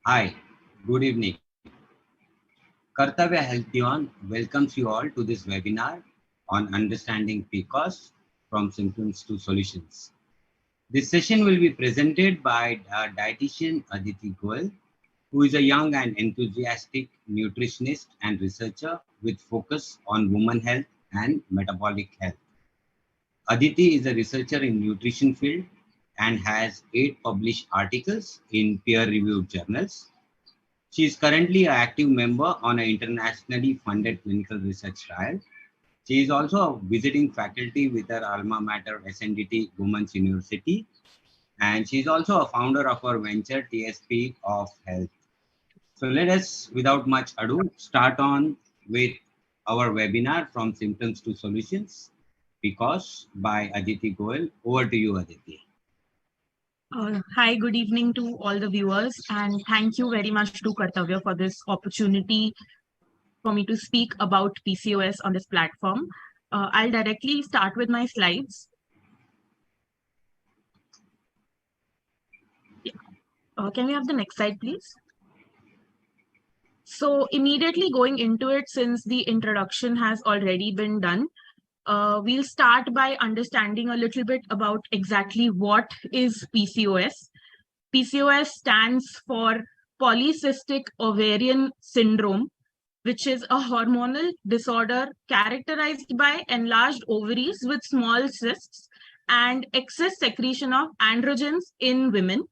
Hi, good evening. Kartavya Health Beyond welcomes you all to this webinar on understanding PCOS from symptoms to solutions. This session will be presented by Dietitian Aditi Goyal, who is a young and enthusiastic nutritionist and researcher with focus on women health and metabolic health. Aditi is a researcher in nutrition field and has 8 published articles in peer-reviewed journals. She is currently an active member on an internationally funded clinical research trial. She is also a visiting faculty with her alma mater, SNDT Women's University, and she is also a founder of our venture, TSP of Health. So let us, without much ado, start on with our webinar from symptoms to solutions, because by Aditi Goyal. Over to you, Aditi. Hi, good evening to all the viewers, and thank you very much to Kartavya for this opportunity for me to speak about PCOS on this platform. I'll directly start with my slides. Can we have the next slide, please? So immediately going into it, since the introduction has already been done, we'll start by understanding a little bit about exactly what is PCOS. PCOS stands for polycystic ovarian syndrome, which is a hormonal disorder characterized by enlarged ovaries with small cysts and excess secretion of androgens in women.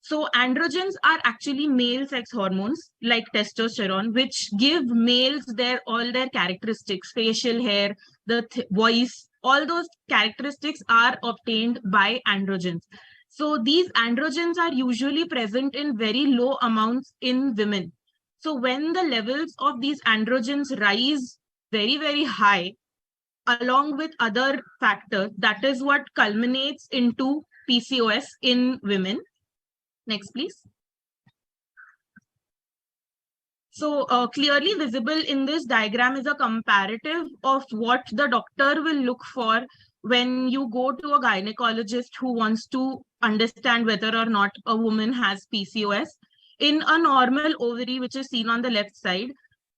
So androgens are actually male sex hormones like testosterone, which give males all their characteristics, facial hair, the voice, all those characteristics are obtained by androgens. So these androgens are usually present in very low amounts in women. So when the levels of these androgens rise very, very high, along with other factors, that is what culminates into PCOS in women. Next, please. So clearly visible in this diagram is a comparative of what the doctor will look for when you go to a gynecologist who wants to understand whether or not a woman has PCOS. In a normal ovary, which is seen on the left side,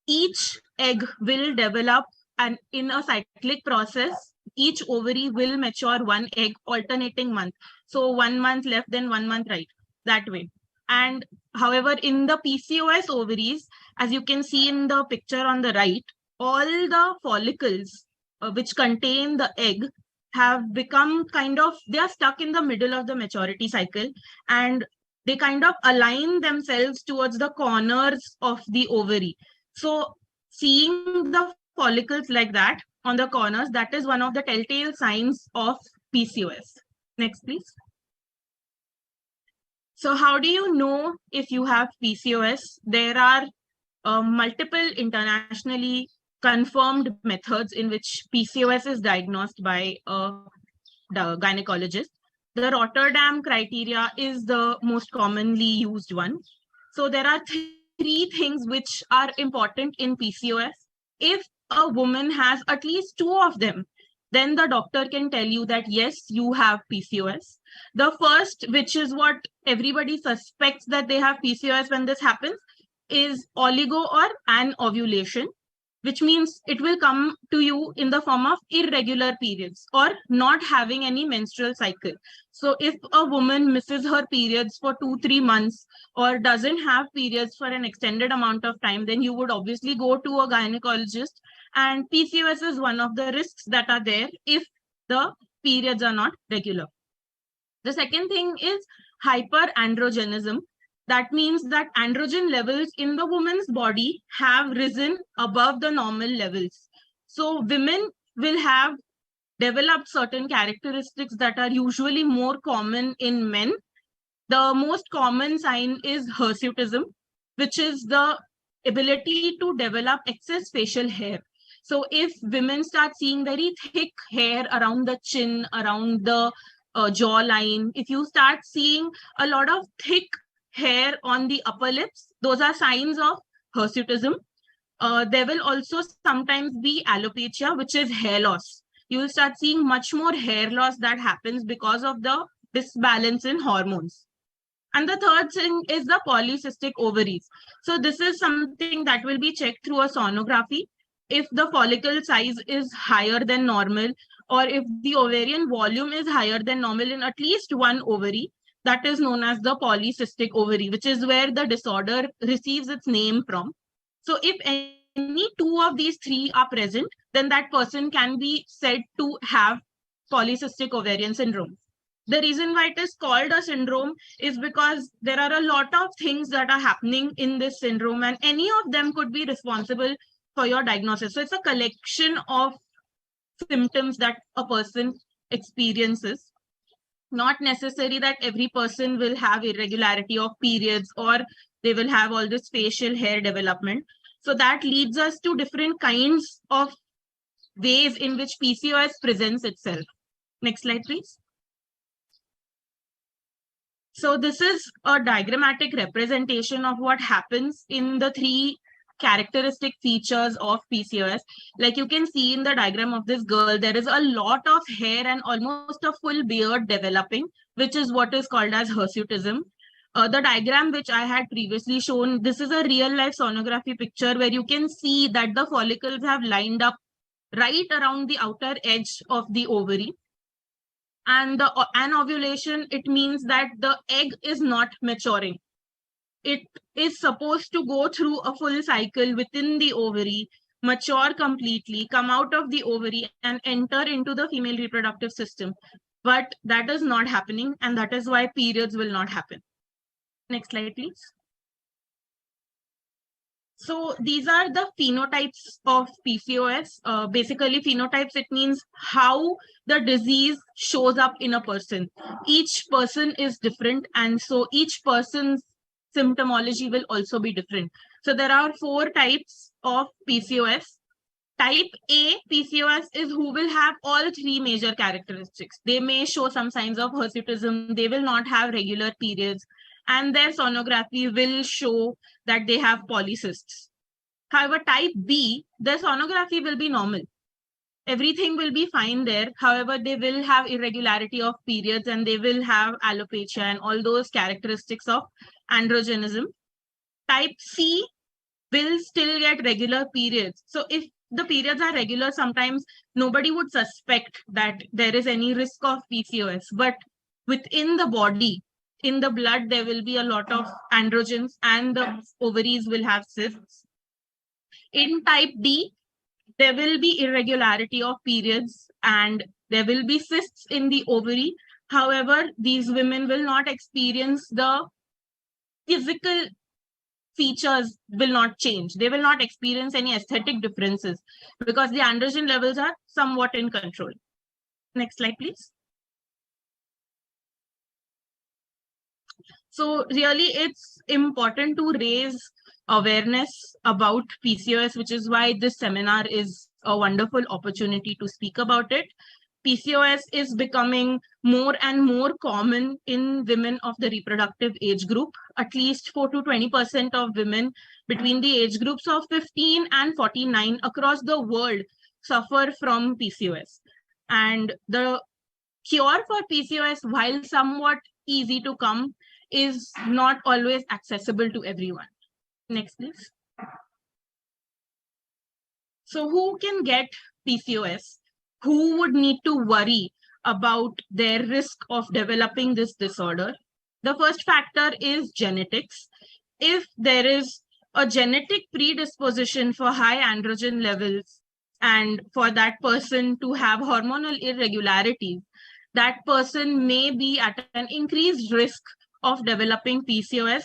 each egg will develop, and in a cyclic process, each ovary will mature one egg alternating month. So 1 month left, then 1 month right, that way. And however, in the PCOS ovaries, as you can see in the picture on the right, all the follicles which contain the egg have become they are stuck in the middle of the maturity cycle, and they kind of align themselves towards the corners of the ovary. So seeing the follicles like that on the corners, that is one of the telltale signs of PCOS. Next, please. So how do you know if you have PCOS? There are multiple internationally confirmed methods in which PCOS is diagnosed by the gynecologist. The Rotterdam criteria is the most commonly used one. So there are three things which are important in PCOS. If a woman has at least 2 of them, then the doctor can tell you that yes, you have PCOS. The first, which is what everybody suspects that they have PCOS when this happens, is oligo or anovulation, which means it will come to you in the form of irregular periods or not having any menstrual cycle. So if a woman misses her periods for 2-3 months or doesn't have periods for an extended amount of time, then you would obviously go to a gynecologist, and PCOS is one of the risks that are there if the periods are not regular. The second thing is hyperandrogenism. That means that androgen levels in the woman's body have risen above the normal levels. So women will have developed certain characteristics that are usually more common in men. The most common sign is hirsutism, which is the ability to develop excess facial hair. So if women start seeing very thick hair around the chin, around the jawline, if you start seeing a lot of thick hair on the upper lips, those are signs of hirsutism. There will also sometimes be alopecia, which is hair loss. You will start seeing much more hair loss that happens because of the disbalance in hormones. And the third thing is the polycystic ovaries. So this is something that will be checked through a sonography. If the follicle size is higher than normal, or if the ovarian volume is higher than normal in at least one ovary, that is known as the polycystic ovary, which is where the disorder receives its name from. So if any two of these three are present, then that person can be said to have polycystic ovarian syndrome. The reason why it is called a syndrome is because there are a lot of things that are happening in this syndrome, and any of them could be responsible for your diagnosis. So it's a collection of symptoms that a person experiences. Not necessary that every person will have irregularity of periods, or they will have all this facial hair development. So that leads us to different kinds of ways in which PCOS presents itself. Next slide, please. So this is a diagrammatic representation of what happens in the three characteristic features of PCOS. Like you can see in the diagram of this girl, there is a lot of hair and almost a full beard developing, which is what is called as hirsutism. The diagram which I had previously shown, this is a real life sonography picture where you can see that the follicles have lined up right around the outer edge of the ovary. And the anovulation, it means that the egg is not maturing. It is supposed to go through a full cycle within the ovary, mature completely, come out of the ovary and enter into the female reproductive system. But that is not happening, and that is why periods will not happen. Next slide, please. So these are the phenotypes of PCOS. Basically, phenotypes, it means how the disease shows up in a person. Each person is different, and so each person's symptomology will also be different. So there are 4 types of PCOS. Type A PCOS is who will have all 3 major characteristics. They may show some signs of hirsutism, they will not have regular periods, and their sonography will show that they have polycysts. However, type B, their sonography will be normal. Everything will be fine there. However, they will have irregularity of periods, and they will have alopecia and all those characteristics of androgenism. Type C will still get regular periods. So if the periods are regular, sometimes nobody would suspect that there is any risk of PCOS. But within the body, in the blood, there will be a lot of androgens, and the ovaries will have cysts. In type D, there will be irregularity of periods, and there will be cysts in the ovary. However, these women will not experience the physical features will not change. They will not experience any aesthetic differences because the androgen levels are somewhat in control. Next slide, please. So really, it's important to raise awareness about PCOS, which is why this seminar is a wonderful opportunity to speak about it. PCOS is becoming more and more common in women of the reproductive age group. At least 4 to 20% of women between the age groups of 15 and 49 across the world suffer from PCOS. And the cure for PCOS, while somewhat easy to come, is not always accessible to everyone. Next, please. So who can get PCOS? Who would need to worry about their risk of developing this disorder? The first factor is genetics. If there is a genetic predisposition for high androgen levels and for that person to have hormonal irregularities, that person may be at an increased risk of developing PCOS.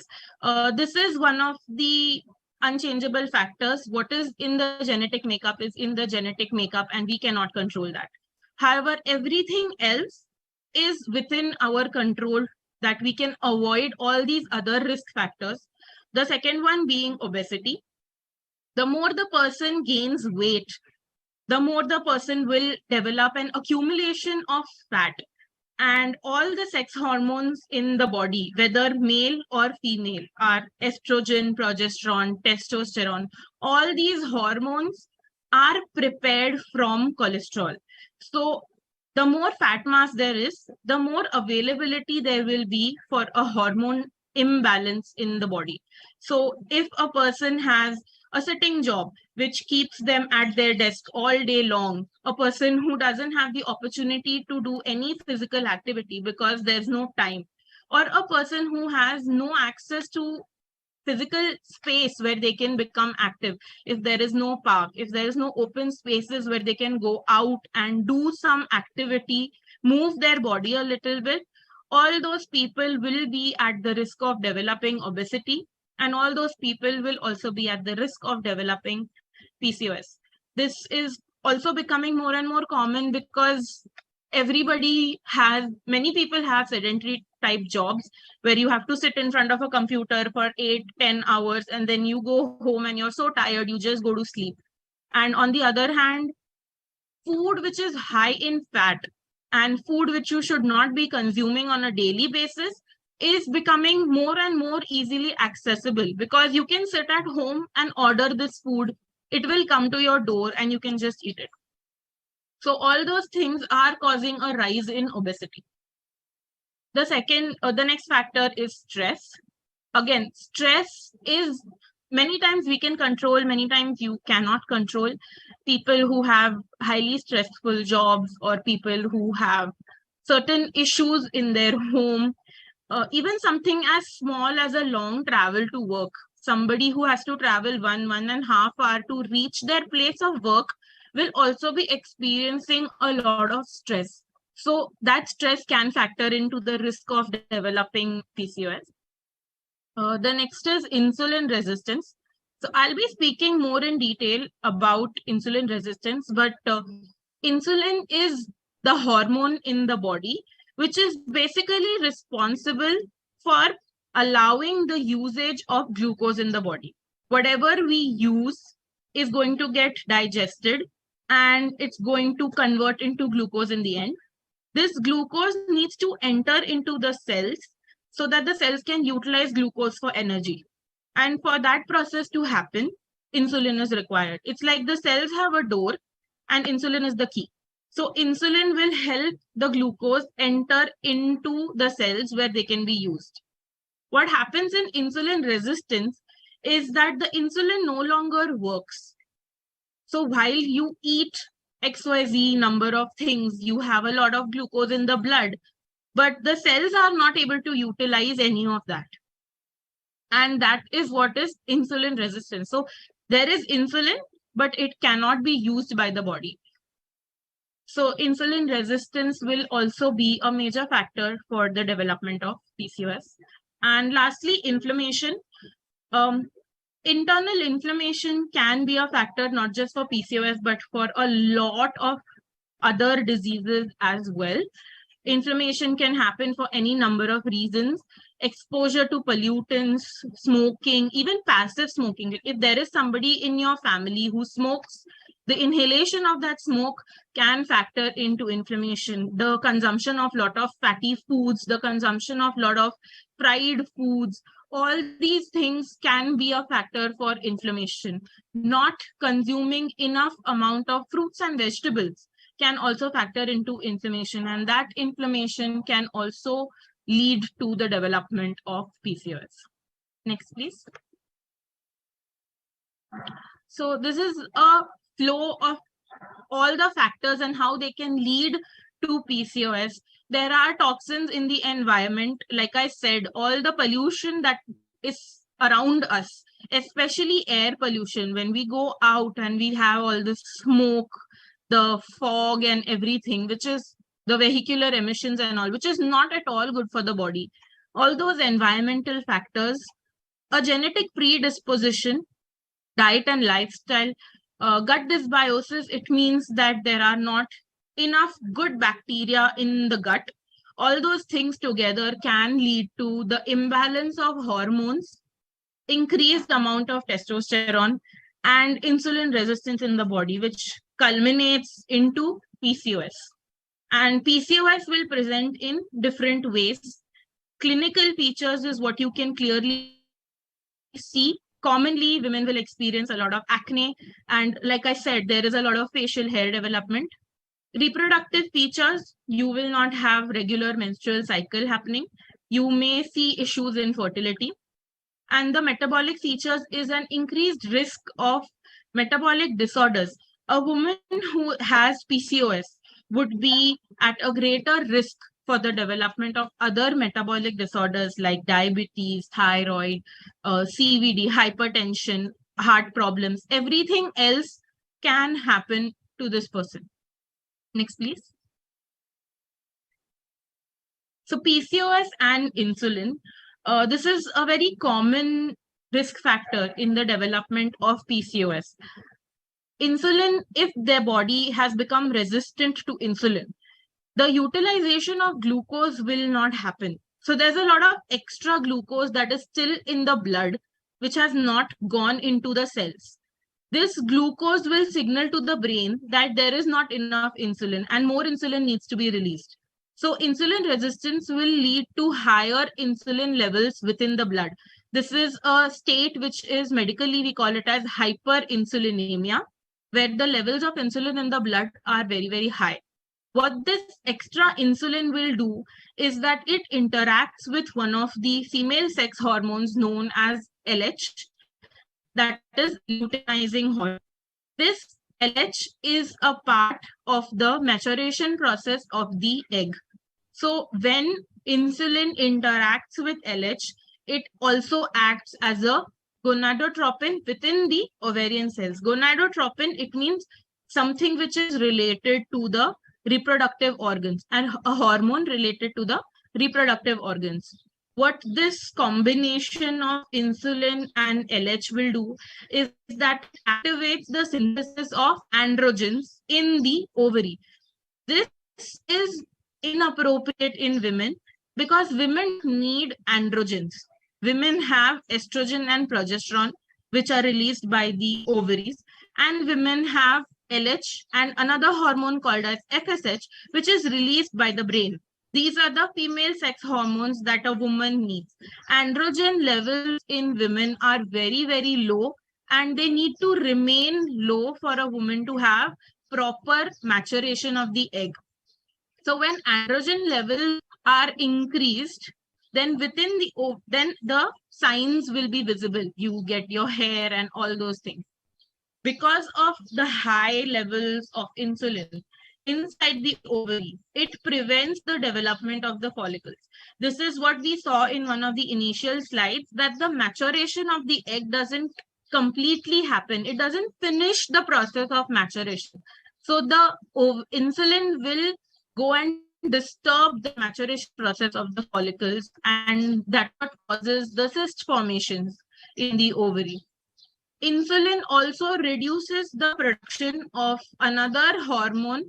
This is one of the unchangeable factors. What is in the genetic makeup is in the genetic makeup, and we cannot control that. However, everything else is within our control, that we can avoid all these other risk factors. The second one being obesity. The more the person gains weight, the more the person will develop an accumulation of fat. And all the sex hormones in the body, whether male or female, are estrogen, progesterone, testosterone. All these hormones are prepared from cholesterol. So the more fat mass there is, the more availability there will be for a hormone imbalance in the body. So if a person has a sitting job which keeps them at their desk all day long, a person who doesn't have the opportunity to do any physical activity because there's no time, or a person who has no access to physical space where they can become active, if there is no park, if there is no open spaces where they can go out and do some activity, move their body a little bit, all those people will be at the risk of developing obesity, and all those people will also be at the risk of developing PCOS. This is also becoming more and more common because many people have sedentary type jobs where you have to sit in front of a computer for 8-10 hours, and then you go home and you're so tired you just go to sleep. And on the other hand, food which is high in fat and food which you should not be consuming on a daily basis is becoming more and more easily accessible, because you can sit at home and order this food, it will come to your door and you can just eat it. So all those things are causing a rise in obesity. The next factor is stress. Again, stress is, many times we can control, many times you cannot control. People who have highly stressful jobs, or people who have certain issues in their home, even something as small as a long travel to work. Somebody who has to travel 1.5 hours to reach their place of work will also be experiencing a lot of stress. So that stress can factor into the risk of developing PCOS. The next is insulin resistance. So I'll be speaking more in detail about insulin resistance, but insulin is the hormone in the body, which is basically responsible for allowing the usage of glucose in the body. Whatever we use is going to get digested and it's going to convert into glucose in the end. This glucose needs to enter into the cells so that the cells can utilize glucose for energy. And for that process to happen, insulin is required. It's like the cells have a door and insulin is the key. So insulin will help the glucose enter into the cells where they can be used. What happens in insulin resistance is that the insulin no longer works. So while you eat XYZ number of things, you have a lot of glucose in the blood, but the cells are not able to utilize any of that. And that is what is insulin resistance. So there is insulin, but it cannot be used by the body. So insulin resistance will also be a major factor for the development of PCOS. And lastly, inflammation. Internal inflammation can be a factor not just for PCOS, but for a lot of other diseases as well. Inflammation can happen for any number of reasons. Exposure to pollutants, smoking, even passive smoking. If there is somebody in your family who smokes, the inhalation of that smoke can factor into inflammation. The consumption of a lot of fatty foods, the consumption of a lot of fried foods, all these things can be a factor for inflammation. Not consuming enough amount of fruits and vegetables can also factor into inflammation, and that inflammation can also lead to the development of PCOS. Next, please. So this is a flow of all the factors and how they can lead to PCOS. There are toxins in the environment. Like I said, all the pollution that is around us, especially air pollution, when we go out and we have all the smoke, the fog and everything, which is the vehicular emissions and all, which is not at all good for the body. All those environmental factors, a genetic predisposition, diet and lifestyle, gut dysbiosis, it means that there are not enough good bacteria in the gut. All those things together can lead to the imbalance of hormones, increased amount of testosterone, and insulin resistance in the body, which culminates into PCOS. And PCOS will present in different ways. Clinical features is what you can clearly see. Commonly, women will experience a lot of acne. And like I said, there is a lot of facial hair development. Reproductive features, you will not have regular menstrual cycle happening. You may see issues in fertility. And the metabolic features is an increased risk of metabolic disorders. A woman who has PCOS would be at a greater risk for the development of other metabolic disorders like diabetes, thyroid, CVD, hypertension, heart problems. Everything else can happen to this person. Next, please. So PCOS and insulin, this is a very common risk factor in the development of PCOS. Insulin, if their body has become resistant to insulin, the utilization of glucose will not happen. So there's a lot of extra glucose that is still in the blood, which has not gone into the cells. This glucose will signal to the brain that there is not enough insulin and more insulin needs to be released. So insulin resistance will lead to higher insulin levels within the blood. This is a state which is medically, we call it as hyperinsulinemia, where the levels of insulin in the blood are very, very high. What this extra insulin will do is that it interacts with one of the female sex hormones known as LH, that is luteinizing hormone. This LH is a part of the maturation process of the egg. So when insulin interacts with LH, it also acts as a gonadotropin within the ovarian cells. Gonadotropin, it means something which is related to the reproductive organs and a hormone related to the reproductive organs. What this combination of insulin and LH will do is that it activates the synthesis of androgens in the ovary. This is inappropriate in women because women need androgens. Women have estrogen and progesterone, which are released by the ovaries, and women have LH and another hormone called as FSH, which is released by the brain. These are the female sex hormones that a woman needs. Androgen levels in women are very, very low, and they need to remain low for a woman to have proper maturation of the egg. So when androgen levels are increased, then the signs will be visible. You get your hair and all those things. Because of the high levels of insulin inside the ovary, it prevents the development of the follicles. This is what we saw in one of the initial slides, that the maturation of the egg doesn't completely happen. It doesn't finish the process of maturation. So the insulin will go and disturb the maturation process of the follicles, and that's what causes the cyst formations in the ovary. Insulin also reduces the production of another hormone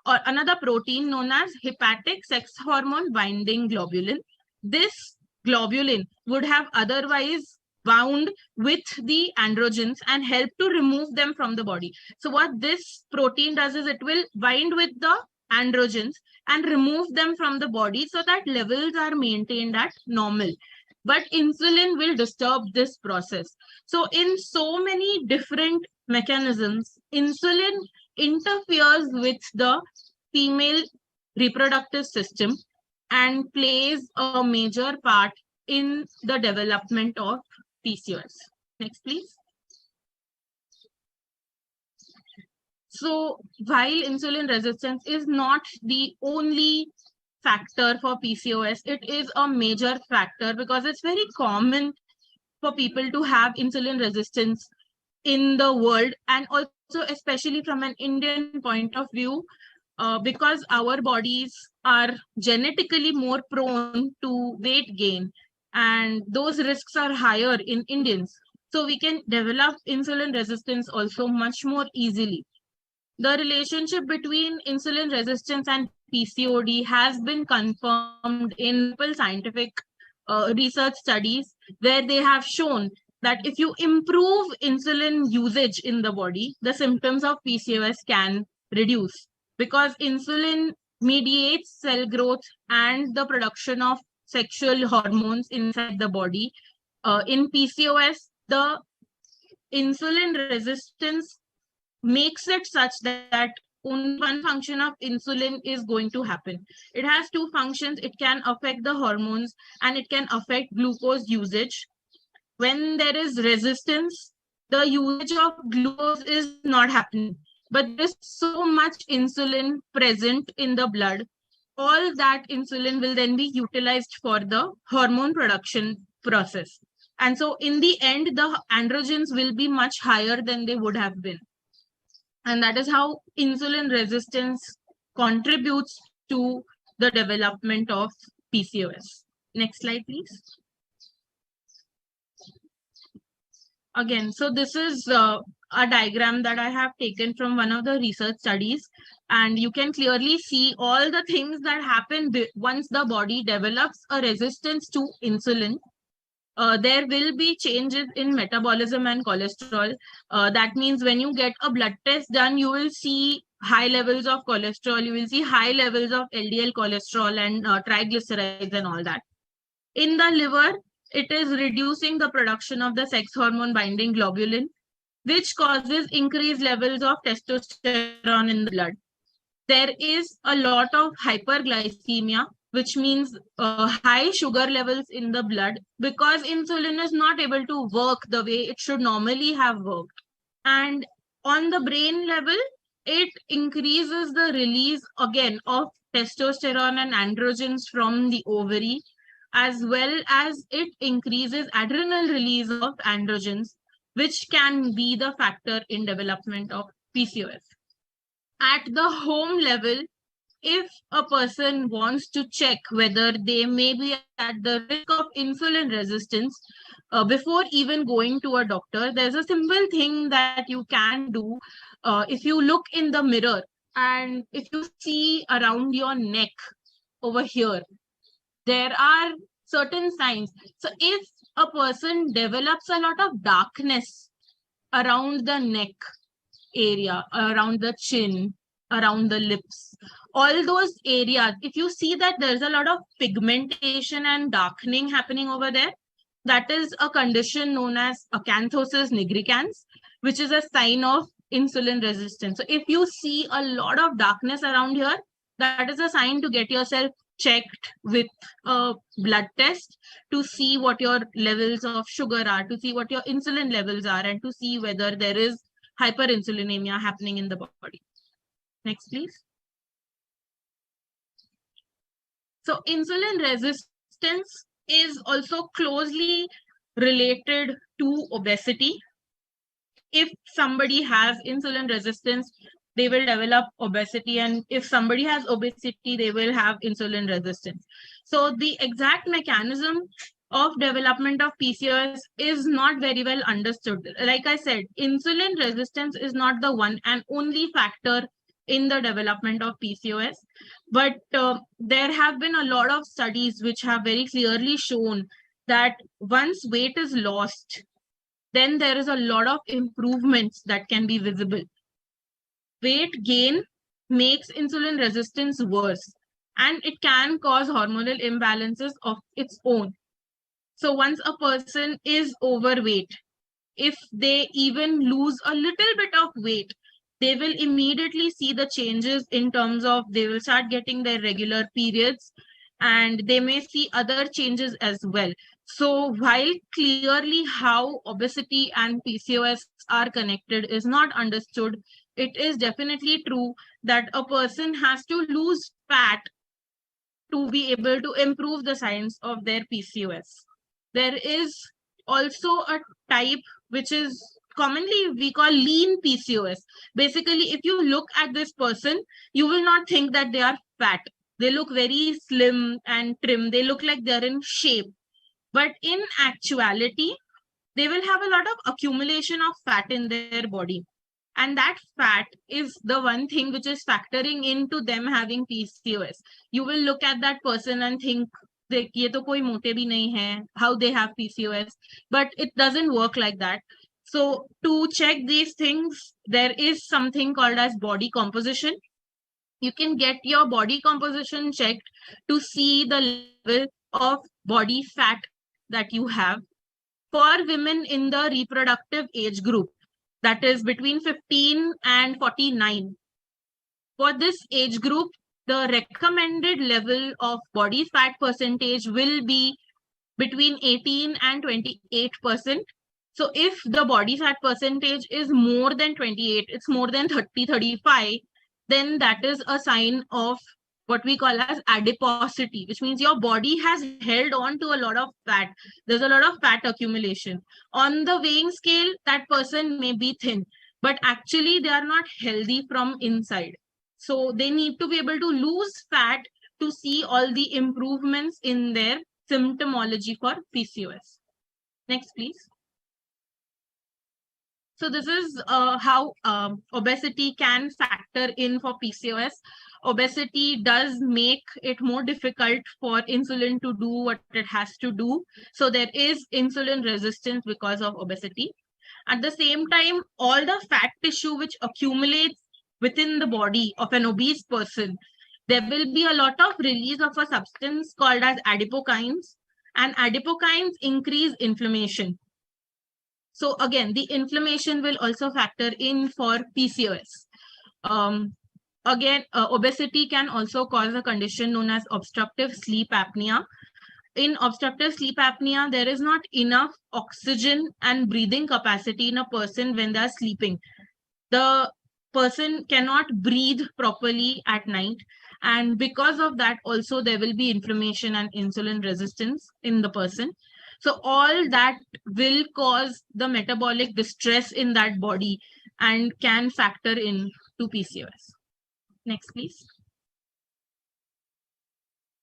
or another protein known as hepatic sex hormone binding globulin. This globulin would have otherwise bound with the androgens and help to remove them from the body. So what this protein does is it will bind with the androgens and remove them from the body so that levels are maintained at normal. But insulin will disturb this process. So in so many different mechanisms, insulin interferes with the female reproductive system and plays a major part in the development of PCOS. Next, please. So while insulin resistance is not the only factor for PCOS, it is a major factor because it's very common for people to have insulin resistance in the world, and also especially from an Indian point of view, because our bodies are genetically more prone to weight gain, and those risks are higher in Indians. So we can develop insulin resistance also much more easily. The relationship between insulin resistance and PCOD has been confirmed in multiple scientific research studies, where they have shown that if you improve insulin usage in the body, the symptoms of PCOS can reduce, because insulin mediates cell growth and the production of sexual hormones inside the body. In PCOS, the insulin resistance makes it such that only one function of insulin is going to happen. It has two functions. It can affect the hormones and it can affect glucose usage. When there is resistance, the usage of glucose is not happening. But there is so much insulin present in the blood. All that insulin will then be utilized for the hormone production process. And so in the end, the androgens will be much higher than they would have been. And that is how insulin resistance contributes to the development of PCOS. Next slide, please. Again, so this is a diagram that I have taken from one of the research studies, and you can clearly see all the things that happen once the body develops a resistance to insulin. There will be changes in metabolism and cholesterol. That means when you get a blood test done, you will see high levels of cholesterol, you will see high levels of LDL cholesterol and triglycerides and all that. In the liver, it is reducing the production of the sex hormone binding globulin, which causes increased levels of testosterone in the blood. There is a lot of hyperglycemia, which means high sugar levels in the blood because insulin is not able to work the way it should normally have worked. And on the brain level, it increases the release again of testosterone and androgens from the ovary, as well as it increases adrenal release of androgens, which can be the factor in development of PCOS. At the home level, if a person wants to check whether they may be at the risk of insulin resistance, before even going to a doctor, there's a simple thing that you can do. If you look in the mirror and if you see around your neck over here, there are certain signs. So if a person develops a lot of darkness around the neck area, around the chin, around the lips, all those areas, if you see that there's a lot of pigmentation and darkening happening over there, that is a condition known as acanthosis nigricans, which is a sign of insulin resistance. So if you see a lot of darkness around here, that is a sign to get yourself checked with a blood test to see what your levels of sugar are, to see what your insulin levels are, and to see whether there is hyperinsulinemia happening in the body. Next, please. So insulin resistance is also closely related to obesity. If somebody has insulin resistance, they will develop obesity. And if somebody has obesity, they will have insulin resistance. So the exact mechanism of development of PCOS is not very well understood. Like I said, insulin resistance is not the one and only factor in the development of PCOS. But there have been a lot of studies which have very clearly shown that once weight is lost, then there is a lot of improvements that can be visible. Weight gain makes insulin resistance worse, and it can cause hormonal imbalances of its own. So once a person is overweight, if they even lose a little bit of weight, they will immediately see the changes in terms of they will start getting their regular periods and they may see other changes as well. So while clearly how obesity and PCOS are connected is not understood, it is definitely true that a person has to lose fat to be able to improve the signs of their PCOS. There is also a type which is commonly we call lean PCOS. Basically, if you look at this person, you will not think that they are fat. They look very slim and trim. They look like they're in shape. But in actuality, they will have a lot of accumulation of fat in their body. And that fat is the one thing which is factoring into them having PCOS. You will look at that person and think, ये तो कोई मोटे भी नहीं है, how they have PCOS. But it doesn't work like that. So to check these things, there is something called as body composition. You can get your body composition checked to see the level of body fat that you have. For women in the reproductive age group, that is between 15 and 49, For this age group, the recommended level of body fat percentage will be between 18 and 28%. So if the body fat percentage is more than 28, it's more than 30, 35, then that is a sign of what we call as adiposity, which means your body has held on to a lot of fat. There's a lot of fat accumulation. On the weighing scale, that person may be thin, but actually they are not healthy from inside. So they need to be able to lose fat to see all the improvements in their symptomology for PCOS. Next, please. So this is how obesity can factor in for PCOS. Obesity does make it more difficult for insulin to do what it has to do. So there is insulin resistance because of obesity. At the same time, all the fat tissue which accumulates within the body of an obese person, there will be a lot of release of a substance called as adipokines, and adipokines increase inflammation. So again, the inflammation will also factor in for PCOS. Obesity can also cause a condition known as obstructive sleep apnea. In obstructive sleep apnea, there is not enough oxygen and breathing capacity in a person when they're sleeping. The person cannot breathe properly at night. And because of that, also there will be inflammation and insulin resistance in the person. So all that will cause the metabolic distress in that body and can factor in to PCOS. Next, please.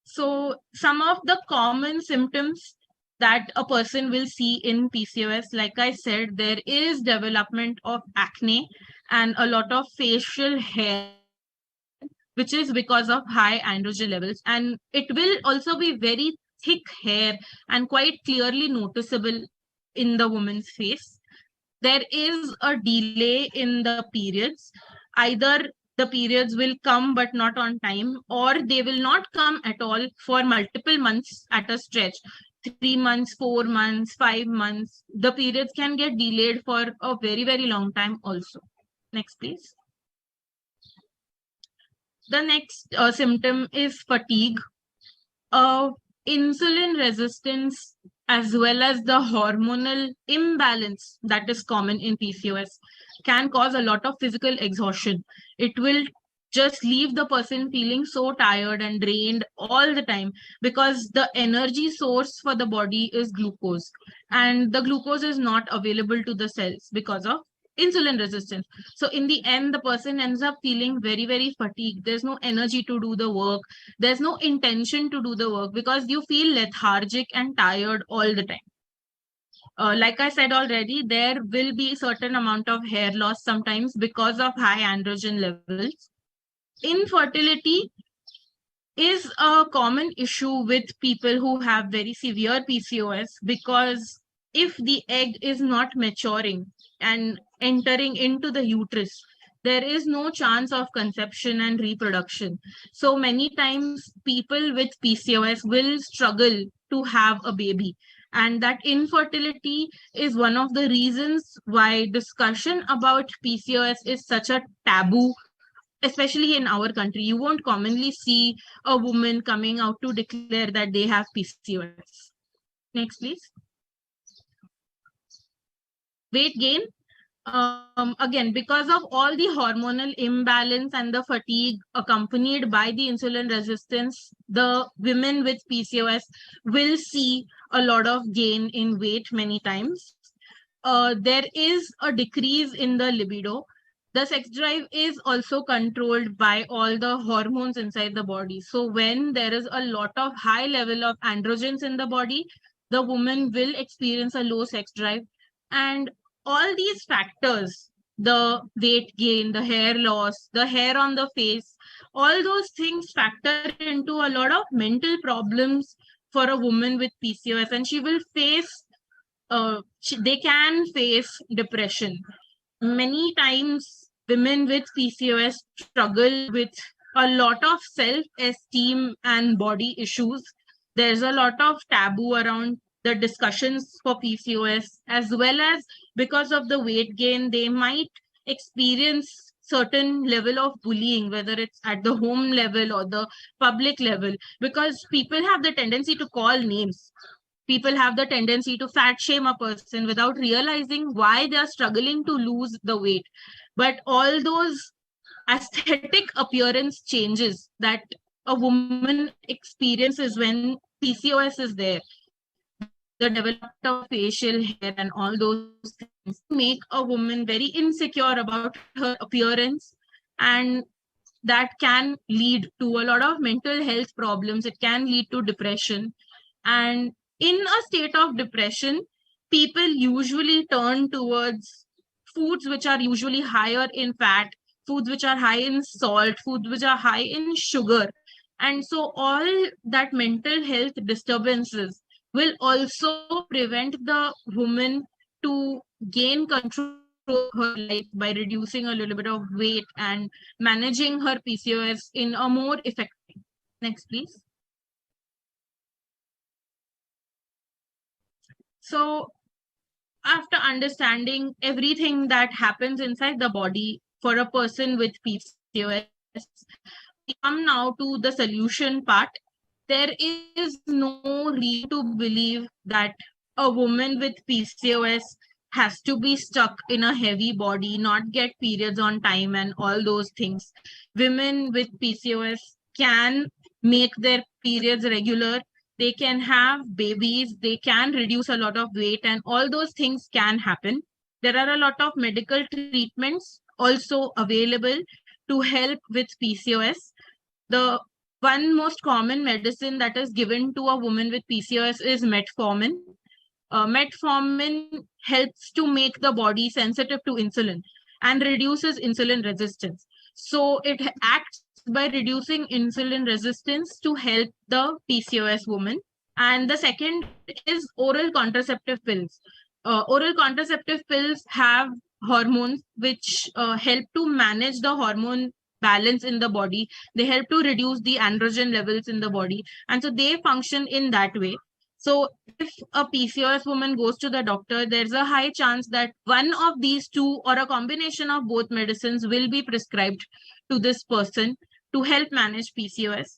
So some of the common symptoms that a person will see in PCOS, like I said, there is development of acne and a lot of facial hair, which is because of high androgen levels. And it will also be very thick hair and quite clearly noticeable in the woman's face. There is a delay in the periods. Either the periods will come but not on time, or they will not come at all for multiple months at a stretch. 3 months, 4 months, 5 months. The periods can get delayed for a very, very long time also. Next, please. The next symptom is fatigue. Insulin resistance as well as the hormonal imbalance that is common in PCOS can cause a lot of physical exhaustion. It will just leave the person feeling so tired and drained all the time because the energy source for the body is glucose, and the glucose is not available to the cells because of insulin resistance. So in the end, the person ends up feeling very, very fatigued. There's no energy to do the work. There's no intention to do the work because you feel lethargic and tired all the time. Like I said already, there will be certain amount of hair loss sometimes because of high androgen levels. Infertility is a common issue with people who have very severe PCOS because if the egg is not maturing and entering into the uterus, there is no chance of conception and reproduction. So many times people with PCOS will struggle to have a baby. And that infertility is one of the reasons why discussion about PCOS is such a taboo, especially in our country. You won't commonly see a woman coming out to declare that they have PCOS. Next, please. Weight gain. Again, because of all the hormonal imbalance and the fatigue accompanied by the insulin resistance, the women with PCOS will see a lot of gain in weight many times. There is a decrease in the libido. The sex drive is also controlled by all the hormones inside the body. So when there is a lot of high level of androgens in the body, the woman will experience a low sex drive. And all these factors, the weight gain, the hair loss, the hair on the face, all those things factor into a lot of mental problems for a woman with PCOS, and she will face they can face depression. Many times women with PCOS struggle with a lot of self-esteem and body issues. There's a lot of taboo around the discussions for PCOS, as well as because of the weight gain, they might experience certain level of bullying, whether it's at the home level or the public level, because people have the tendency to call names. People have the tendency to fat shame a person without realizing why they are struggling to lose the weight. But all those aesthetic appearance changes that a woman experiences when PCOS is there, the development of facial hair and all those things, make a woman very insecure about her appearance, and that can lead to a lot of mental health problems. It can lead to depression. And in a state of depression, people usually turn towards foods which are usually higher in fat, foods which are high in salt, foods which are high in sugar. And so all that mental health disturbances will also prevent the woman to gain control of her life by reducing a little bit of weight and managing her PCOS in a more effective. Next, please. So after understanding everything that happens inside the body for a person with PCOS, we come now to the solution part. There is no reason to believe that a woman with PCOS has to be stuck in a heavy body, not get periods on time, and all those things. Women with PCOS can make their periods regular, they can have babies, they can reduce a lot of weight, and all those things can happen. There are a lot of medical treatments also available to help with PCOS. The one most common medicine that is given to a woman with PCOS is metformin. Metformin helps to make the body sensitive to insulin and reduces insulin resistance. So it acts by reducing insulin resistance to help the PCOS woman. And the second is oral contraceptive pills. Oral contraceptive pills have hormones which help to manage the hormone balance in the body. They help to reduce the androgen levels in the body. And so they function in that way. So if a PCOS woman goes to the doctor, there's a high chance that one of these two or a combination of both medicines will be prescribed to this person to help manage PCOS.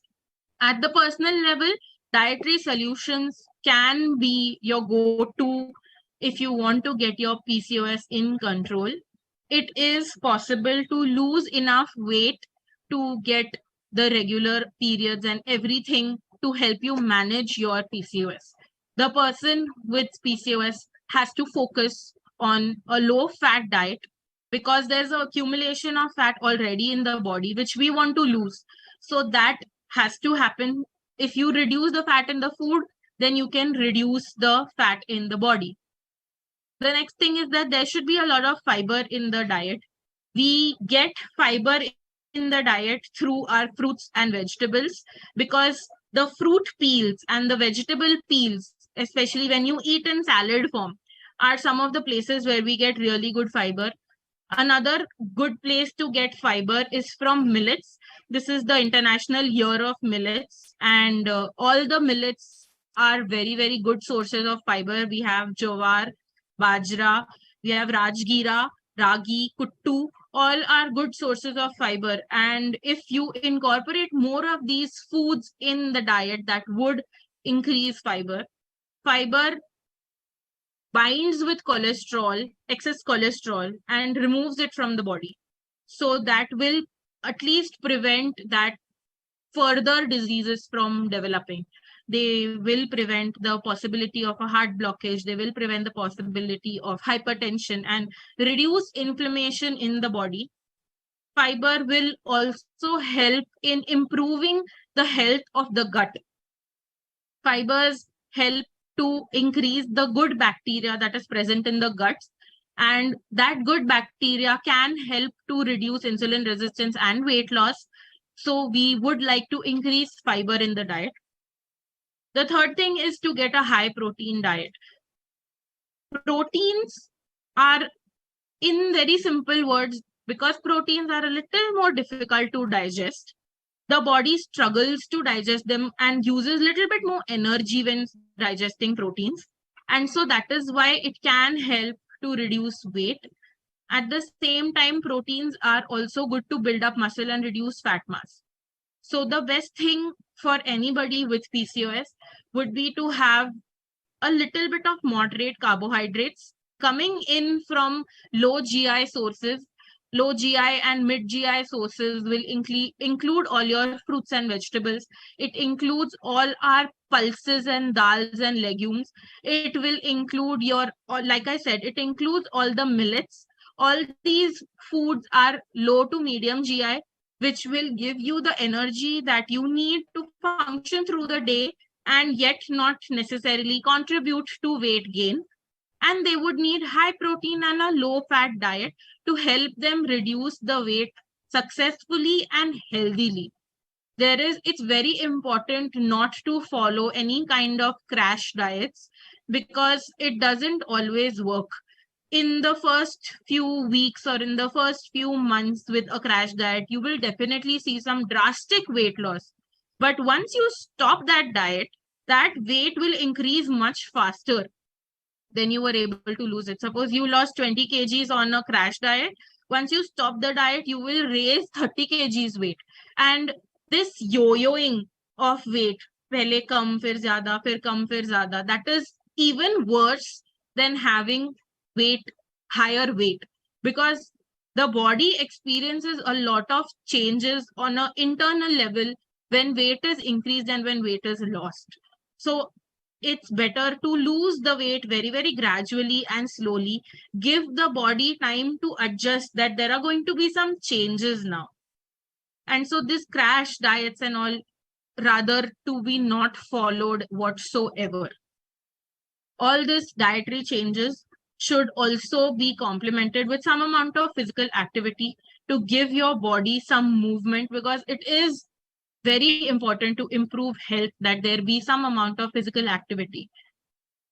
At the personal level, dietary solutions can be your go-to if you want to get your PCOS in control. It is possible to lose enough weight to get the regular periods and everything to help you manage your PCOS. The person with PCOS has to focus on a low fat diet because there's an accumulation of fat already in the body, which we want to lose. So that has to happen. If you reduce the fat in the food, then you can reduce the fat in the body. The next thing is that there should be a lot of fiber in the diet. We get fiber in the diet through our fruits and vegetables because the fruit peels and the vegetable peels, especially when you eat in salad form, are some of the places where we get really good fiber. Another good place to get fiber is from millets. This is the International Year of Millets, and all the millets are very, very good sources of fiber. We have jowar, bajra, we have rajgira, ragi, kuttu, all are good sources of fiber. And if you incorporate more of these foods in the diet, that would increase fiber. Fiber binds with cholesterol, excess cholesterol, and removes it from the body. So that will at least prevent that further diseases from developing. They will prevent the possibility of a heart blockage. They will prevent the possibility of hypertension and reduce inflammation in the body. Fiber will also help in improving the health of the gut. Fibers help to increase the good bacteria that is present in the guts, and that good bacteria can help to reduce insulin resistance and weight loss. So we would like to increase fiber in the diet. The third thing is to get a high protein diet. Proteins are, in very simple words, because proteins are a little more difficult to digest, the body struggles to digest them and uses a little bit more energy when digesting proteins. And so that is why it can help to reduce weight. At the same time, proteins are also good to build up muscle and reduce fat mass. So the best thing for anybody with PCOS would be to have a little bit of moderate carbohydrates coming in from low GI sources. Low GI and mid GI sources will include all your fruits and vegetables. It includes all our pulses and dals and legumes. It will include like I said, it includes all the millets. All these foods are low to medium GI, which will give you the energy that you need to function through the day and yet not necessarily contribute to weight gain. And they would need high protein and a low fat diet to help them reduce the weight successfully and healthily. It's very important not to follow any kind of crash diets because it doesn't always work. In the first few weeks or in the first few months with a crash diet, you will definitely see some drastic weight loss. But once you stop that diet, that weight will increase much faster than you were able to lose it. Suppose you lost 20 kgs on a crash diet. Once you stop the diet, you will raise 30 kgs weight. And this yo-yoing of weight, pehle kam, fir zyada, fir kam, fir zyada, that is even worse than having higher weight, because the body experiences a lot of changes on an internal level when weight is increased and when weight is lost. So it's better to lose the weight very, very gradually and slowly. Give the body time to adjust that there are going to be some changes now. And so this crash diets and all, rather to be not followed whatsoever. All these dietary changes should also be complemented with some amount of physical activity to give your body some movement, because it is very important to improve health that there be some amount of physical activity.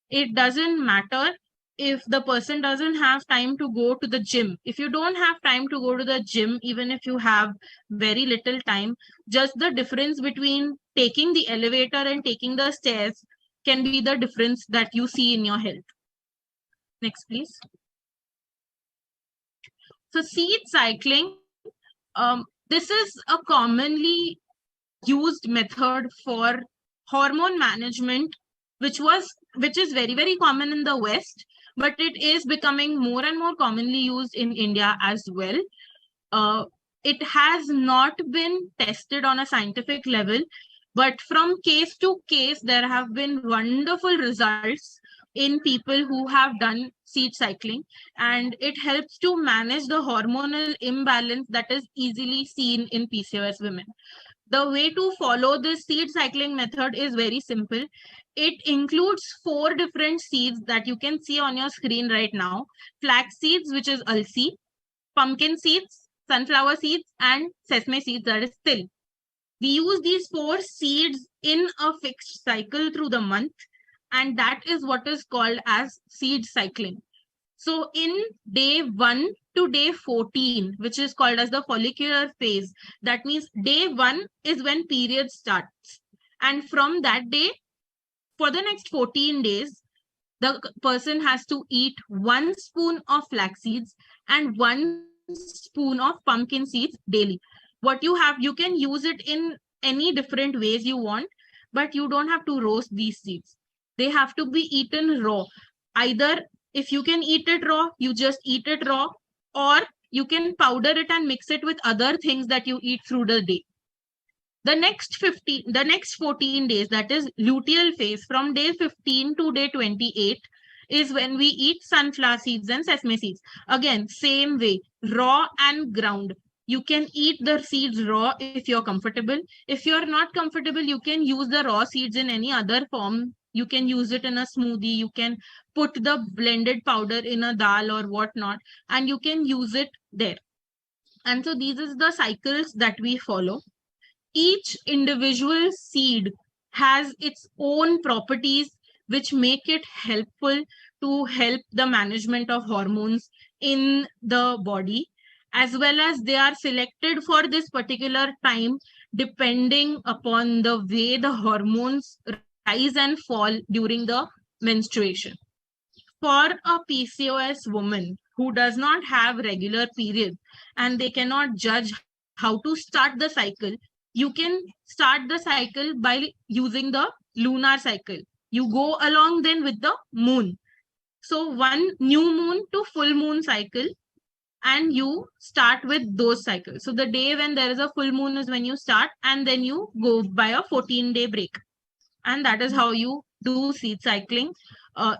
It doesn't matter if the person doesn't have time to go to the gym. If you don't have time to go to the gym, even if you have very little time, just the difference between taking the elevator and taking the stairs can be the difference that you see in your health. Next, please. So seed cycling, this is a commonly used method for hormone management, which is very, very common in the West, but it is becoming more and more commonly used in India as well. It has not been tested on a scientific level, but from case to case, there have been wonderful results in people who have done seed cycling, and it helps to manage the hormonal imbalance that is easily seen in PCOS women. The way to follow this seed cycling method is very simple. It includes 4 different seeds that you can see on your screen right now. Flax seeds, which is alsi, pumpkin seeds, sunflower seeds, and sesame seeds, that is til. We use these 4 seeds in a fixed cycle through the month, and that is what is called as seed cycling. So in day 1 to day 14, which is called as the follicular phase, that means day 1 is when period starts. And from that day, for the next 14 days, the person has to eat 1 spoon of flax seeds and 1 spoon of pumpkin seeds daily. What you have, you can use it in any different ways you want, but you don't have to roast these seeds. They have to be eaten raw. Either if you can eat it raw, you just eat it raw, or you can powder it and mix it with other things that you eat through the day. The next 14 days, that is luteal phase, from day 15 to day 28, is when we eat sunflower seeds and sesame seeds. Again, same way, raw and ground. You can eat the seeds raw if you're comfortable. If you're not comfortable, you can use the raw seeds in any other form. You can use it in a smoothie. You can put the blended powder in a dal or whatnot, and you can use it there. And so these are the cycles that we follow. Each individual seed has its own properties which make it helpful to help the management of hormones in the body, as well as they are selected for this particular time depending upon the way the hormones rise and fall during the menstruation. For a PCOS woman, who does not have regular periods and they cannot judge how to start the cycle, you can start the cycle by using the lunar cycle. You go along then with the moon. So one new moon to full moon cycle, and you start with those cycles. So the day when there is a full moon is when you start, and then you go by a 14-day break. And that is how you do seed cycling.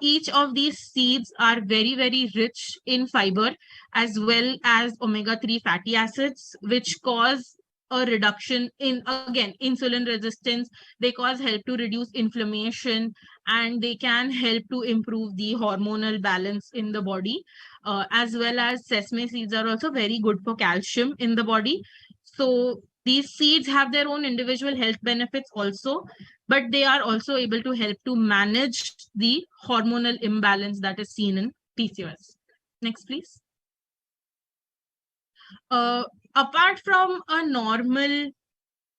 Each of these seeds are very, very rich in fiber as well as omega-3 fatty acids, which cause a reduction in, again, insulin resistance. They cause help to reduce inflammation, and they can help to improve the hormonal balance in the body. As well as sesame seeds are also very good for calcium in the body. So these seeds have their own individual health benefits also, but they are also able to help to manage the hormonal imbalance that is seen in PCOS. Next, please. Uh, Apart from a normal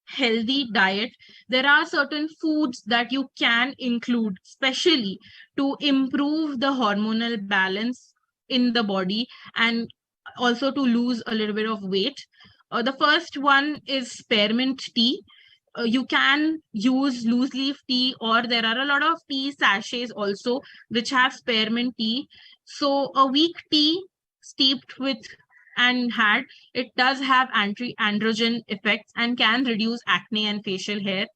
healthy diet, there are certain foods that you can include, especially to improve the hormonal balance in the body and also to lose a little bit of weight. The first one is spearmint tea. You can use loose leaf tea, or there are a lot of tea sachets also which have spearmint tea. So a weak tea steeped with and had, it does have anti-androgen effects and can reduce acne and facial hair.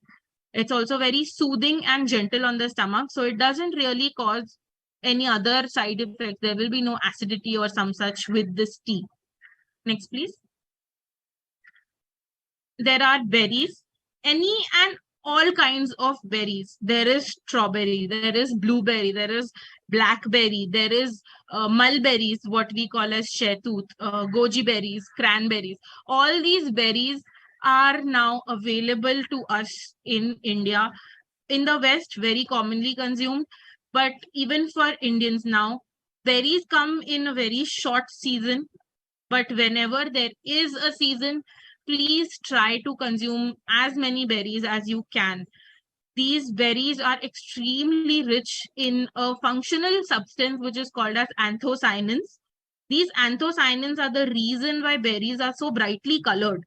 It's also very soothing and gentle on the stomach, so it doesn't really cause any other side effects. There will be no acidity or some such with this tea. Next, please. There are berries, any and all kinds of berries. There is strawberry, there is blueberry, there is blackberry, there is mulberries, what we call as sharetooth, goji berries, cranberries. All these berries are now available to us in India. In the West, very commonly consumed, but even for Indians now, berries come in a very short season. But whenever there is a season, please try to consume as many berries as you can. These berries are extremely rich in a functional substance which is called as anthocyanins. These anthocyanins are the reason why berries are so brightly colored.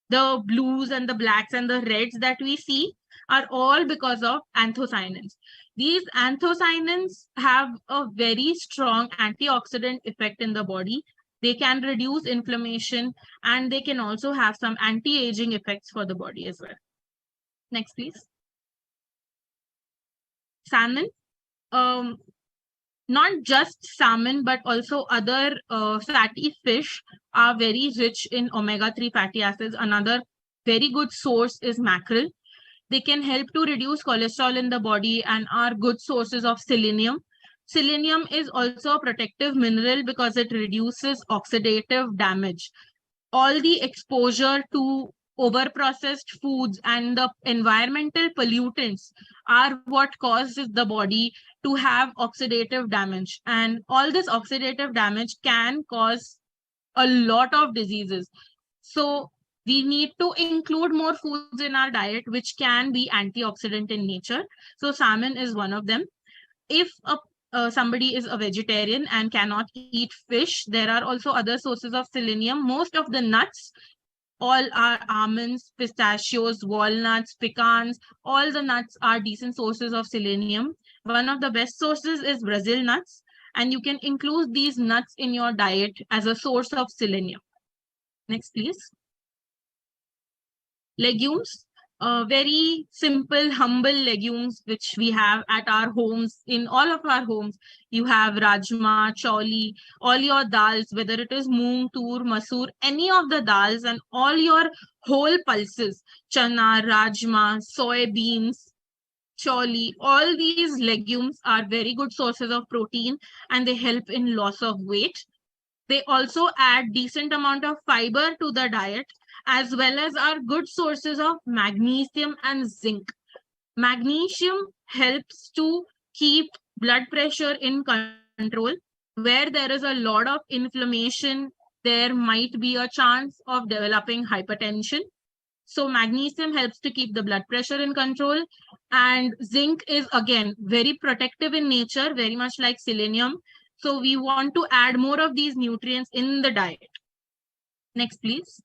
The blues and the blacks and the reds that we see are all because of anthocyanins. These anthocyanins have a very strong antioxidant effect in the body. They can reduce inflammation, and they can also have some anti-aging effects for the body as well. Next, please. Salmon. Um, Not just salmon, but also other fatty fish are very rich in omega-3 fatty acids. Another very good source is mackerel. They can help to reduce cholesterol in the body and are good sources of selenium. Selenium is also a protective mineral because it reduces oxidative damage. All the exposure to overprocessed foods and the environmental pollutants are what causes the body to have oxidative damage. And all this oxidative damage can cause a lot of diseases. So we need to include more foods in our diet which can be antioxidant in nature. So salmon is one of them. If somebody is a vegetarian and cannot eat fish, there are also other sources of selenium. Most of the nuts, all are almonds, pistachios, walnuts, pecans, all the nuts are decent sources of selenium. One of the best sources is Brazil nuts, and you can include these nuts in your diet as a source of selenium. Next, please. Legumes, very simple, humble legumes which we have at our homes, in all of our homes. You have rajma, choli, all your dals, whether it is moong, tur, masoor, any of the dals, and all your whole pulses, chana, rajma, soybeans, choli, all these legumes are very good sources of protein, and they help in loss of weight. They also add decent amount of fiber to the diet, as well as are good sources of magnesium and zinc. Magnesium helps to keep blood pressure in control. Where there is a lot of inflammation, there might be a chance of developing hypertension. So magnesium helps to keep the blood pressure in control. And zinc is again very protective in nature, very much like selenium. So we want to add more of these nutrients in the diet. Next, please.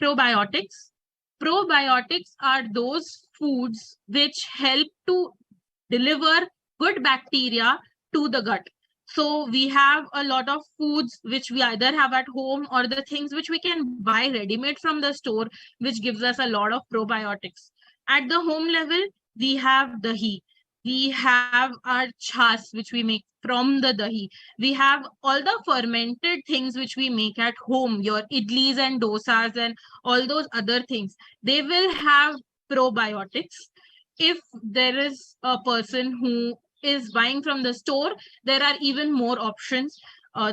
Probiotics. Probiotics are those foods which help to deliver good bacteria to the gut. So we have a lot of foods which we either have at home or the things which we can buy ready-made from the store, which gives us a lot of probiotics. At the home level, we have dahi. We have our chas, which we make from the dahi. We have all the fermented things which we make at home, your idlis and dosas and all those other things. They will have probiotics. If there is a person who is buying from the store, there are even more options.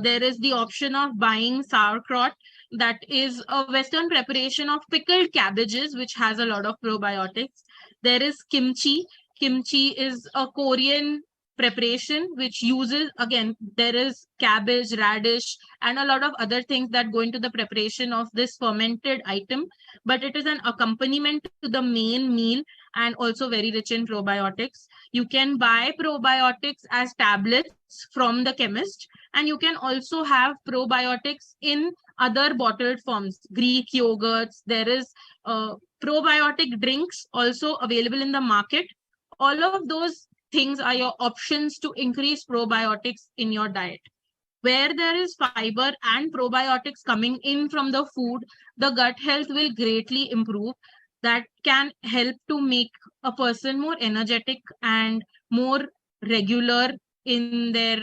There is the option of buying sauerkraut, that is a Western preparation of pickled cabbages, which has a lot of probiotics. There is kimchi. Kimchi is a Korean preparation which uses, again, there is cabbage, radish, and a lot of other things that go into the preparation of this fermented item. But it is an accompaniment to the main meal and also very rich in probiotics. You can buy probiotics as tablets from the chemist, and you can also have probiotics in other bottled forms, Greek yogurts. There is probiotic drinks also available in the market. All of those things are your options to increase probiotics in your diet. Where there is fiber and probiotics coming in from the food, the gut health will greatly improve. That can help to make a person more energetic and more regular in their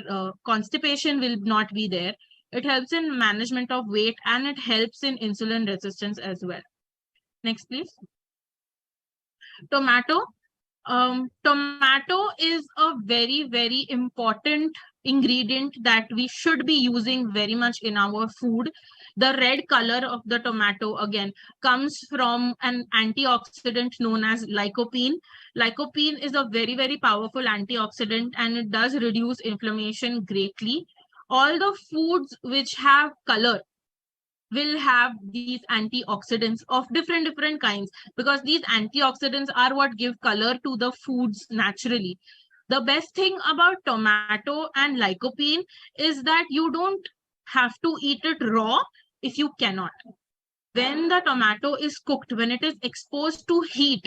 constipation will not be there. It helps in management of weight and it helps in insulin resistance as well. Next, please. Tomato. Tomato is a very, very important ingredient that we should be using very much in our food. The red color of the tomato, again, comes from an antioxidant known as lycopene. Lycopene is a very, very powerful antioxidant and it does reduce inflammation greatly. All the foods which have color will have these antioxidants of different kinds, because these antioxidants are what give color to the foods naturally. The best thing about tomato and lycopene is that you don't have to eat it raw if you cannot. When the tomato is cooked, when it is exposed to heat,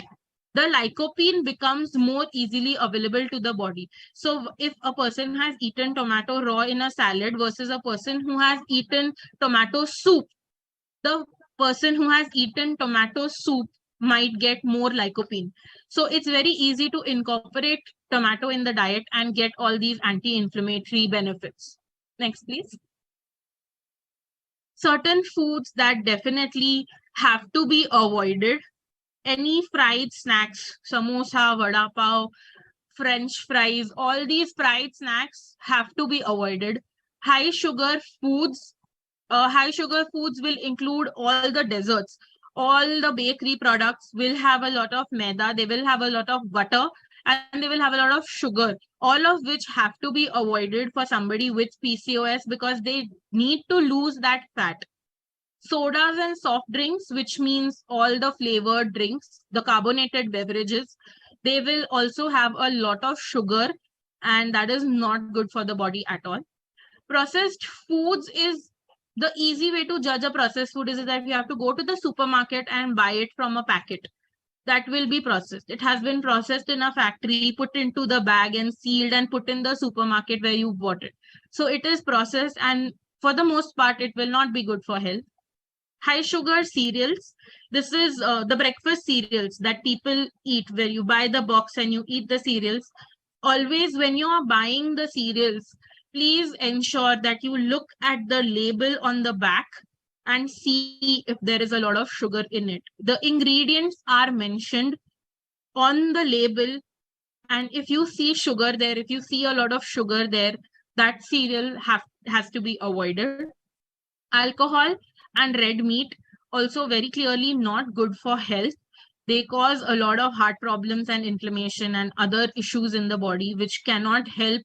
the lycopene becomes more easily available to the body. So if a person has eaten tomato raw in a salad versus a person who has eaten tomato soup, the person who has eaten tomato soup might get more lycopene. So it's very easy to incorporate tomato in the diet and get all these anti-inflammatory benefits. Next, please. Certain foods that definitely have to be avoided. Any fried snacks, samosa, vada pav, French fries, all these fried snacks have to be avoided. High sugar foods High sugar foods will include all the desserts. All the bakery products will have a lot of maida, they will have a lot of butter, and they will have a lot of sugar, all of which have to be avoided for somebody with PCOS because they need to lose that fat. Sodas and soft drinks, which means all the flavored drinks, the carbonated beverages, they will also have a lot of sugar, and that is not good for the body at all. Processed foods is the easy way to judge a processed food is that you have to go to the supermarket and buy it from a packet. That will be processed. It has been processed in a factory, put into the bag and sealed and put in the supermarket where you bought it. So it is processed, and for the most part, it will not be good for health. High sugar cereals. This is the breakfast cereals that people eat, where you buy the box and you eat the cereals. Always, when you are buying the cereals, please ensure that you look at the label on the back and see if there is a lot of sugar in it. The ingredients are mentioned on the label, and if you see sugar there, if you see a lot of sugar there, that cereal has to be avoided. Alcohol and red meat, also very clearly not good for health. They cause a lot of heart problems and inflammation and other issues in the body, which cannot help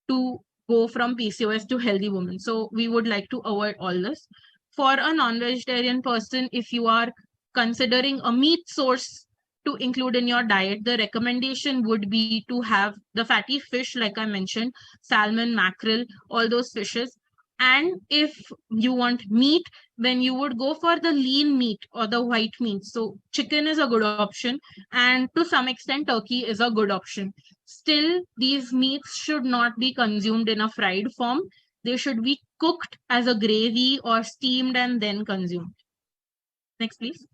to go from PCOS to healthy women. So we would like to avoid all this. For a non-vegetarian person, if you are considering a meat source to include in your diet, the recommendation would be to have the fatty fish, like I mentioned, salmon, mackerel, all those fishes. And if you want meat, then you would go for the lean meat or the white meat. So chicken is a good option, and to some extent, turkey is a good option. Still, these meats should not be consumed in a fried form. They should be cooked as a gravy or steamed and then consumed. Next, please.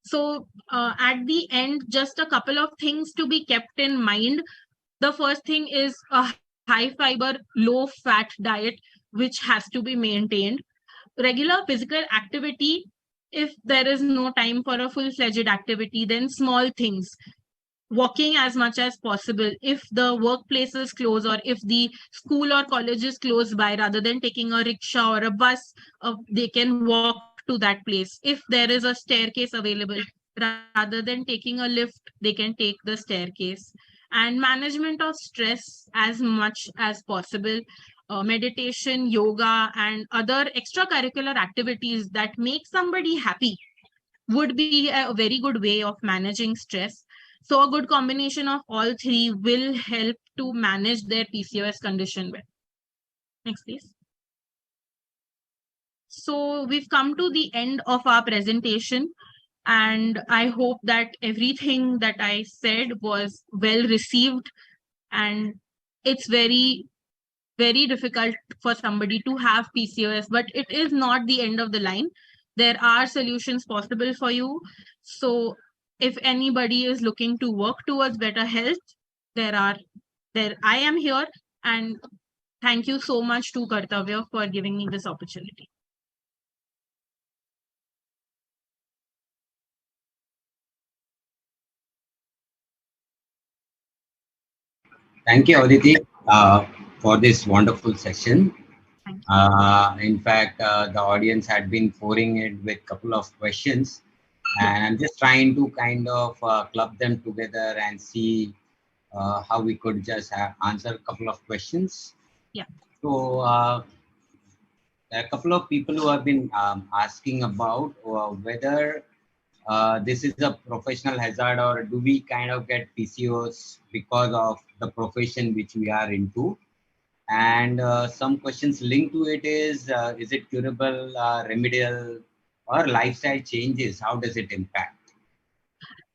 So, at the end, just a couple of things to be kept in mind. The first thing is a high fiber, low fat diet, which has to be maintained. Regular physical activity, if there is no time for a full fledged activity, then small things, walking as much as possible. If the workplace is close or if the school or college is close by, rather than taking a rickshaw or a bus, they can walk to that place. If there is a staircase available, rather than taking a lift, they can take the staircase. And management of stress as much as possible. Meditation, yoga, and other extracurricular activities that make somebody happy would be a very good way of managing stress. So, a good combination of all three will help to manage their PCOS condition well. Next, please. So, we've come to the end of our presentation, and I hope that everything that I said was well received. And it's very difficult for somebody to have PCOS, but it is not the end of the line. There are solutions possible for you. So if anybody is looking to work towards better health, there are there I am here, and thank you so much to Kartavya for giving me this opportunity. Thank you, Aditi, for this wonderful session. Thank you. In fact, the audience had been pouring it with a couple of questions, and I'm just trying to kind of club them together and see how we could just answer a couple of questions. Yeah. So, there are a couple of people who have been asking about whether this is a professional hazard or do we kind of get PCOS because of the profession which we are into. And some questions linked to it is it curable, remedial, or lifestyle changes? How does it impact?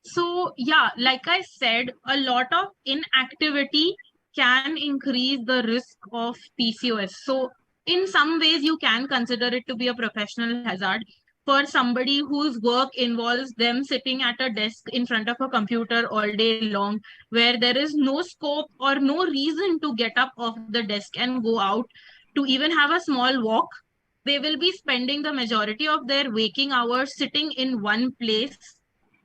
So, yeah, like I said, a lot of inactivity can increase the risk of PCOS. So, in some ways, you can consider it to be a professional hazard for somebody whose work involves them sitting at a desk in front of a computer all day long, where there is no scope or no reason to get up off the desk and go out to even have a small walk. They will be spending the majority of their waking hours sitting in one place,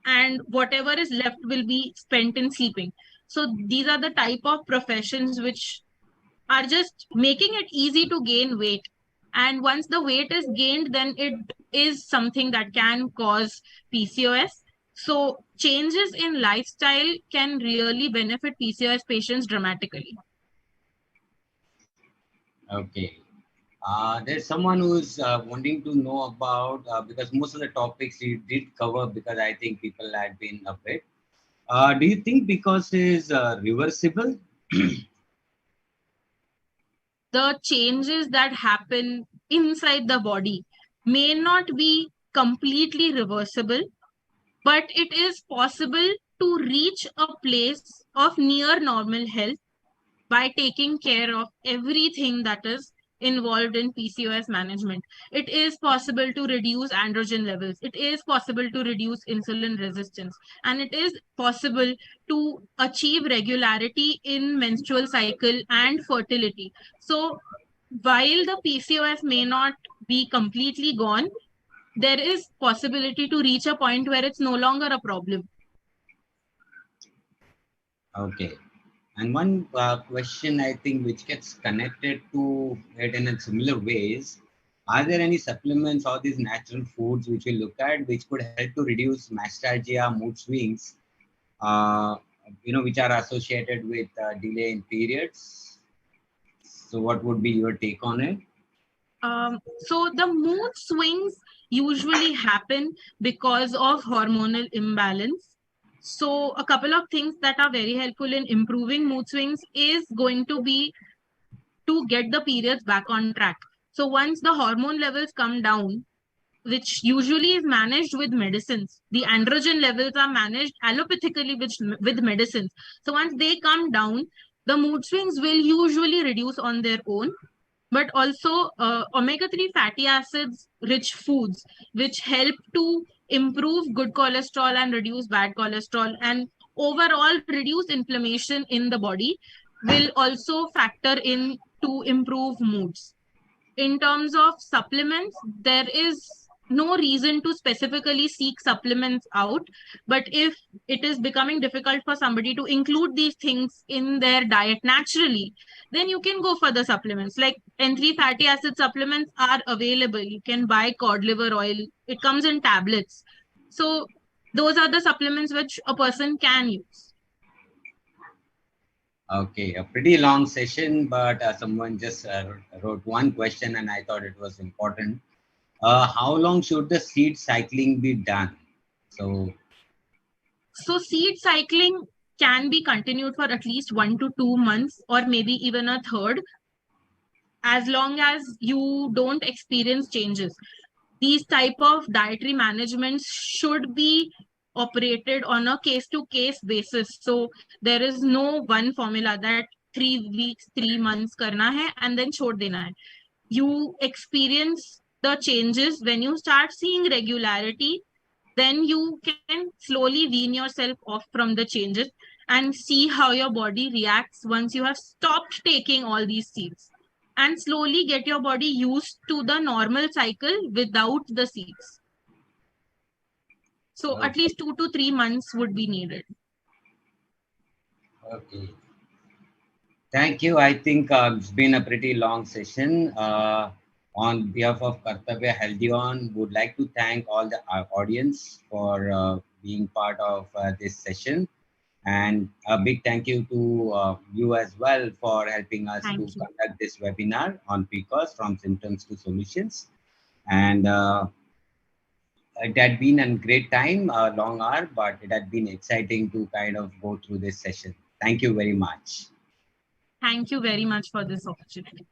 and whatever is left will be spent in sleeping. So these are the type of professions which are just making it easy to gain weight. And once the weight is gained, then it is something that can cause PCOS. So changes in lifestyle can really benefit PCOS patients dramatically. Okay. There's someone who's wanting to know about because most of the topics you did cover because I think people had been a bit. Do you think because it is reversible? The changes that happen inside the body may not be completely reversible, but it is possible to reach a place of near normal health by taking care of everything that is involved in PCOS management. It is possible to reduce androgen levels. It is possible to reduce insulin resistance. And it is possible to achieve regularity in menstrual cycle and fertility. So while the PCOS may not be completely gone, there is possibility to reach a point where it's no longer a problem. Okay. And one question I think which gets connected to it in a similar ways, are there any supplements or these natural foods which we look at which could help to reduce mastalgia, mood swings, uh, which are associated with delay in periods? So what would be your take on it? So the mood swings usually happen because of hormonal imbalance. So a couple of things that are very helpful in improving mood swings is going to be to get the periods back on track. So once the hormone levels come down, which usually is managed with medicines, the androgen levels are managed allopathically with medicines. So once they come down, the mood swings will usually reduce on their own. But also omega-3 fatty acids rich foods, which help to improve good cholesterol and reduce bad cholesterol and overall reduce inflammation in the body, will also factor in to improve moods. In terms of supplements, there is no reason to specifically seek supplements out. But if it is becoming difficult for somebody to include these things in their diet naturally, then you can go for the supplements. Like N3 fatty acid supplements are available. You can buy cod liver oil, it comes in tablets. So, those are the supplements which a person can use. Okay, a pretty long session, but someone just wrote one question and I thought it was important. How long should the seed cycling be done? So, So, seed cycling can be continued for at least 1 to 2 months, or maybe even a third, as long as you don't experience changes. These type of dietary managements should be operated on a case to case basis. So there is no one formula that 3 weeks 3 months karna hai and then chhod dena hai. You experience the changes when you start seeing regularity, then you can slowly wean yourself off from the changes and see how your body reacts once you have stopped taking all these seeds, and slowly get your body used to the normal cycle without the seeds. So at okay, least 2 to 3 months would be needed. okay. Thank you. I think it's been a pretty long session. On behalf of Kartavya Healthy On, would like to thank all the audience for being part of this session. And a big thank you to you as well for helping us to Thank you. conduct this webinar on PCOS from symptoms to solutions. And it had been a great time, a long hour, but it had been exciting to kind of go through this session. Thank you very much. Thank you very much for this opportunity.